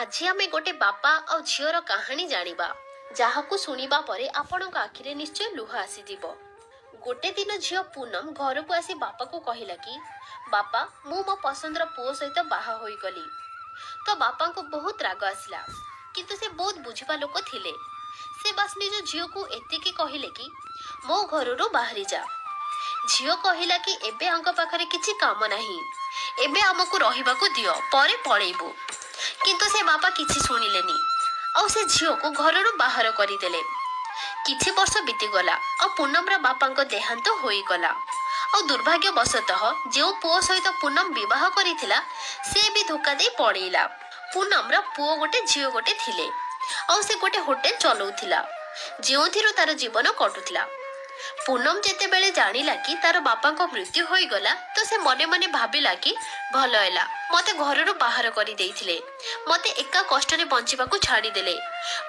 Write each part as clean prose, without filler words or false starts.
आज आमे गोटे बापा और झीर कहानी जानिबा जहाकू सुनिबा परे आपणक आखिरे निश्चय लुह आसीजिब। गोटे दिन झील पूनम घर को आसी बापा को कहला कि बापा मु मो पसंदर पुओ सहित बाहा होई गली। तो बापा को बहुत राग आसला किंतु से बहुत बुझिबा लोक थिले। से बस निज झील को एतिकी कहले कि मो घररू बाहरी जा। झील कहला कि एबे आंक पाखरे किछि काम नाही, एबे हमकु रहिबाकू दियो परे पळेबू। किंतु से बापा किछि सुनिलेनी और से झील को घररू बाहर करदेले। किछि वर्ष बीतीगला और पूनमर बापा देहांत होईगला और दुर्भाग्यवशतः जो पुओ सहित पूनम विवाह करिथिला से भी धोखा दे पड़ेला। पूनमर पुओ गोटे झील गोटे थिले और से गोटे होटेल चलाउथिला जोथिरु तार जीवन कटुथिला। पूनम जेते बेले जानिला कि तार बापा को मृत्यु होई गला तो से मने मने भाबिला कि भल हैला मते घररू बाहर करि देइथिले, मते एका कष्ट रे बंचिबाकू छाड़ी देले।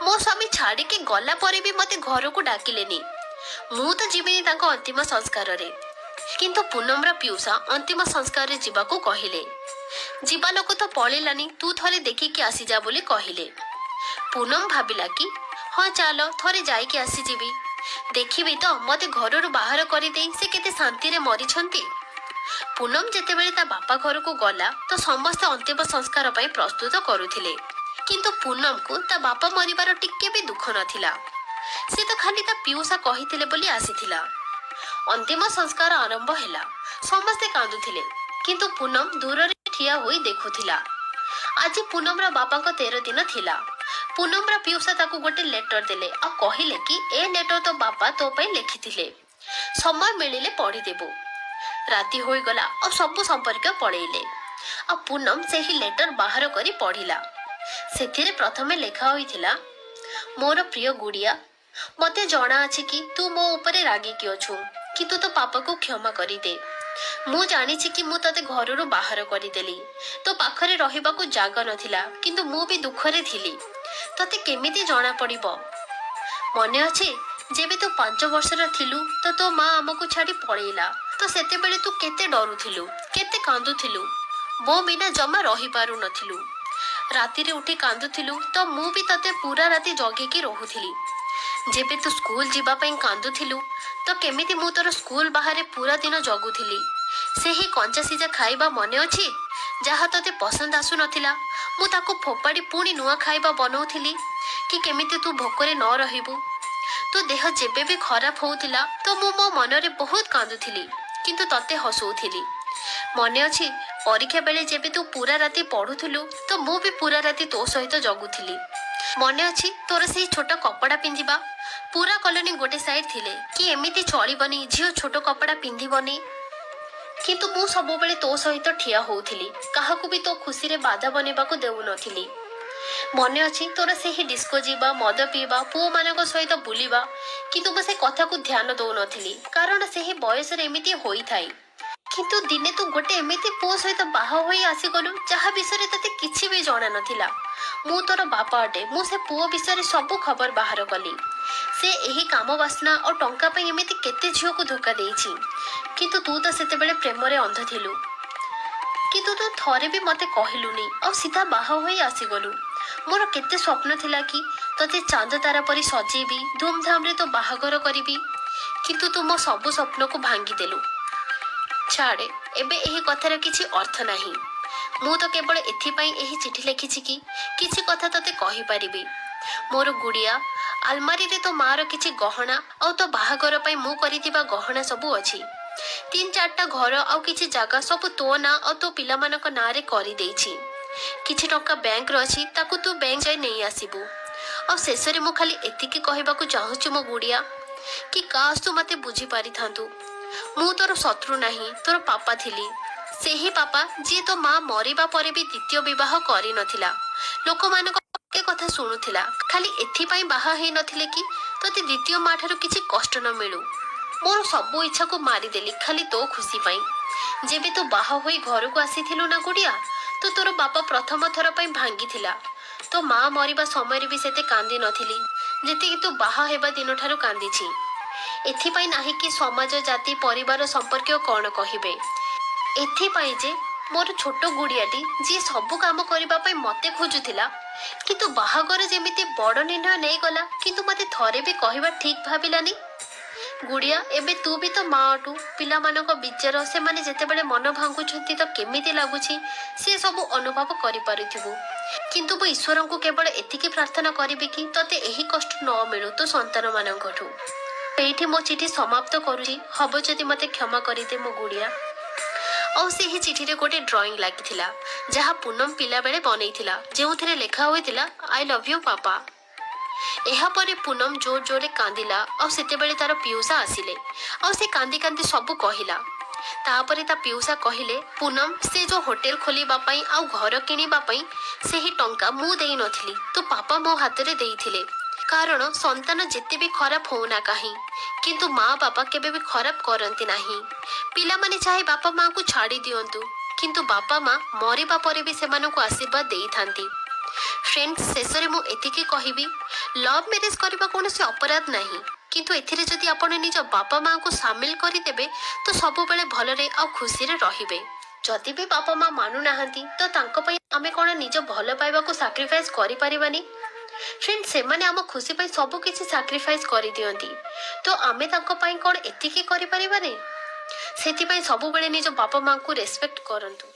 मो स्वामी छाड़ी के गला परे भी मते घर को डाकिलेनी। मु तो जीविनी तांको अंतिम संस्कार रे, किंतु पूनमरा पिउसा अंतिम संस्कार रे जीवाकू कहिले। जीवा लोक तो पळेलानी, तू थरे देखि के आसी जा बोली कहिले। पूनम भाबिला कि हाँ चलो थरे जाई के आसी जीवी, देखिबी तो मते घररू बाहर करि देई से केते शांति रे मरी छंती। पूनम जेतेबेले ता बापा घर को गला तो समस्त अंतिम संस्कार पई प्रस्तुत करुथिले, किंतु पूनम को ता बापा मरिबार टिके भी दुख नथिला। से तो खाली ता पिउसा कहिथिले बोली आसीथिला। अंतिम संस्कार आरंभ हैला, समस्ते कांदुथिले किंतु पूनम दूर रे ठिया होई देखुथिला। आज पूनमरा बापा को 13 दिन थिला। पूनमरा पिउसा ताकू गोटे लेटर देले आ कहिले कि ए लेटर तो बापा तो पई लिखिथिले, समय मिलिले पढ़ी देबो। राति होई गला और सब संपर्क पळेइले आ पूनम से ही लेटर बाहर करी पढ़िला। सेथिरे प्रथमे लेखा होइथिला, मोर प्रिय गुड़िया, मते जणा अछि कि तू मो ऊपर रागी कि अछु, कि तू तो पापा को क्षमा करी दे। मु जानी कि मु तते घररू बाहर करिदेली, तो पाखरे रहिबाकू जागा नथिला, किंतु मु भी दुखरे थिली। तते केमिति जणा पड़िबो? मने अछि जेबे तू 5 वर्षर थिलु तो तो माँ आमको छाड़ी पळेइला, तो सेते बेले तू केते डरुथिलु, केते कांदुथिलु। मो बिना जमा रही पारु नथिलु। राति रे उठी कांदुथिलु तो मु भी तते पूरा राति जगिकी रहुथिली। जेबे तू स्कूल जीवा पई कांदुथिलु तो केमिति मु तोर स्कूल बाहरे पूरा दिन जगुथिली। से ही कंचा सिजा खाइबा मने अछि जहा तते पसंद आसु नथिला, मु ताको फोपाड़ी पुणी नुआ खाइबा बनौथिली कि केमिति तू भोकरे न रहिबु। तो देह जेबे भी खराब होउथिला तो मु मो मनरे बहुत कांदुथिली, किंतु तते हसौथिली। मने अछि परीक्षा बेले जेबे तू पूरा राति पढ़ुथिलु तो मु भी पूरा राति तो सहित जगुथिली। मने अछि तोर सेही छोट कपड़ा पिंधिबा पूरा कॉलोनी गोटे साइड थिले कि एमिति चलिबनी, झियो छोट कपड़ा पिंधिबनी, किंतु मु सब बेले तो सहित ठिया होउथिली, काहाकू भी तो खुशी रे बाधा बनेबाकू देउ नथिली। मने अछि तोर सेही डिस्को जीवा, मद पीवा, पुओ मानक सहित बुलिबा, किंतु मु से कथा को ध्यान दउ नथिली, कारण सेही बयस रे एमिति होई थाई। किंतु दिने तू गोटे एमिति पुओ सहित बाहा होई आसी गलु जहा विषय तते किछि भी जणा नथिला। मु तोर बापा अटे, मु से पुओ विषय सब खबर बाहर कली। से एही काम वासना और टंका पई एमिति केते झियो को धोखा देइछि, किंतु तू तो सेते बेले प्रेम रे अंध थिलु। किंतु तू थरे भी मते कहिलुनी और सीधा बाहा होई आसी गलु। मोर केते स्वप्न थिला कि तते चांद तारा परी सजेबी, धूमधाम रे तो बाहागर करिबी, किंतु तू मो सब स्वप्न को भांगी देलु। छाड़े एबे एही कथार किछि अर्थ नाही। मु तो केवल एथिपाई एही चिठी लिखिछि कि किछि कथा तते कहि परिबी। मोर गुड़िया, आलमारी रे तो मार किछि गहना और तो बाहागर पई मु करितिबा गहना सबु अछि। 3-4टा घर और किछि जागा सब तो ना और तो पिला मानक ना रे करि देइछि। किछि टंका बैंक रो अछि, ताकू तू बैंक जाई नै आसीबू। और शेषरे मु खाली एतिकी कहबाकू चाहूछु मो गुड़िया कि काश तू मते बुझी पारि थांतु। मु तोर शत्रु नाही, तोर पापा थिली। सेही पापा जी तो माँ मरिबा परे भी द्वितीय विवाह करि नथिला, लोक मानक ए कथा सुनुथिला, खाली एथिपाई बाहा हेई नथिले कि तते द्वितीय माँ ठारू किछि कष्ट न मिलु। मोर सब इच्छा को मारी देली खाली तो खुशी पाई। जेबे तू बाहा होई घर को आसीथिलु ना गुड़िया, तो तोर बापा प्रथम थर पाई भांगी थिला। तो माँ मरिबा समय भी सेते कांदी नथिली जेतिकी तू बाहा हेबा दिन ठारू कांदीछि। एथिपाई नाही कि समाज, जाति, परिवार संपर्क कौन कहिबे, एथिपाई जे ମୋର ଛୋଟ ଗୁଡିଆଟି ଯିଏ ସବୁ କାମ କରିବା ପାଇଁ ମତେ ଖୋଜୁଥିଲା, କିନ୍ତୁ ବାହାଘର ଯେମିତି ବଡ ନିର୍ଣ୍ଣୟ ନେଇଗଲା, କିନ୍ତୁ ମତେ ଥରେ ବି କହିବା ଠିକ ଭାବିଲାନି। ଗୁଡିଆ, ଏବେ ତୁ ବି ତ ମା ଅଟୁ। ପିଲାମାନଙ୍କ ବିଚାର, ସେମାନେ ଯେତେବେଳେ ମନ ଭାଙ୍ଗୁଛନ୍ତି ତ କେମିତି ଲାଗୁଛି ସେ ସବୁ ଅନୁଭବ କରିପାରୁଥିବୁ। କିନ୍ତୁ ମୁଁ ଈଶ୍ୱରଙ୍କୁ କେବଳ ଏତିକି ପ୍ରାର୍ଥନା କରିବି କି ତତେ ଏହି କଷ୍ଟ ନ ମିଳୁ ତୋ ସନ୍ତାନ ମାନଙ୍କଠୁ। ଏଇଠି ମୋ ଚିଠି ସମାପ୍ତ କରୁଛି। ହବ ଯଦି ମତେ କ୍ଷମା କରିଦେ ମୋ ଗୁଡିଆ। ଆଉ ସେହି ଚିଠିରେ ଗୋଟେ ଡ୍ରଇଂ ଲାଗିଥିଲା, ଯାହା ପୂନମ ପିଲାବେଳେ ବନେଇଥିଲା, ଯେଉଁଥିରେ ଲେଖା ହୋଇଥିଲା ଆଇ ଲଭ୍ ୟୁ ପାପା। ଏହାପରେ ପୂନମ ଜୋର ଜୋରରେ କାନ୍ଦିଲା। ଆଉ ସେତେବେଳେ ତାର ପିଉସା ଆସିଲେ, ଆଉ ସେ କାନ୍ଦି କାନ୍ଦି ସବୁ କହିଲା। ତାପରେ ତା ପିଉସା କହିଲେ, ପୂନମ, ସେ ଯୋଉ ହୋଟେଲ ଖୋଲିବା ପାଇଁ ଆଉ ଘର କିଣିବା ପାଇଁ ସେହି ଟଙ୍କା ମୁଁ ଦେଇ ନଥିଲି, ତୋ ପାପା ମୋ ହାତରେ ଦେଇଥିଲେ। କାରଣ ସନ୍ତାନ ଯେତେ ବି ଖରାପ ହଉନା କାହିଁ, କିନ୍ତୁ ମା ବାପା କେବେ ବି ଖରାପ କରନ୍ତି ନାହିଁ। ପିଲାମାନେ ଚାहे ବାପା ମାଙ୍କୁ ଛାଡି ଦିଅନ୍ତୁ, କିନ୍ତୁ ବାପା ମା ମରିବା ପରେ ବି ସେମାନଙ୍କୁ ଆଶୀର୍ବାଦ ଦେଇଥାନ୍ତି। ଫ୍ରେଣ୍ଡସ୍, ଶେଷରେ ମୁଁ ଏତିକି କହିବି, ଲଭ୍ ମ୍ୟାରେଜ କରିବା କୌଣସି ଅପରାଧ ନାହିଁ, କିନ୍ତୁ ଏଥିରେ ଯଦି ଆପଣ ନିଜ ବାପା ମାଙ୍କୁ ସାମିଲ କରିଦେବେ ତ ସବୁବେଳେ ଭଲରେ ଆଉ ଖୁସିରେ ରହିବେ। ଯଦି ବି ବାପା ମା ମାନୁନାହାନ୍ତି ତ ତାଙ୍କ ପାଇଁ ଆମେ କଣ ନିଜ ଭଲ ପାଇବାକୁ ସାକ୍ରିଫାଇସ୍ କରିପାରିବାନି? ଫ୍ରେଣ୍ଡ, ସେମାନେ ଆମ ଖୁସି ପାଇଁ ସବୁ କିଛି ସାକ୍ରିଫାଇସ୍ କରିଦିଅନ୍ତି, ତ ଆମେ ତାଙ୍କ ପାଇଁ କଣ ଏତିକି କରିପାରିବାନି? ସେଥିପାଇଁ ସବୁବେଳେ ନିଜ ବାପା ମାଙ୍କୁ ରେସ୍ପେକ୍ଟ କରନ୍ତୁ।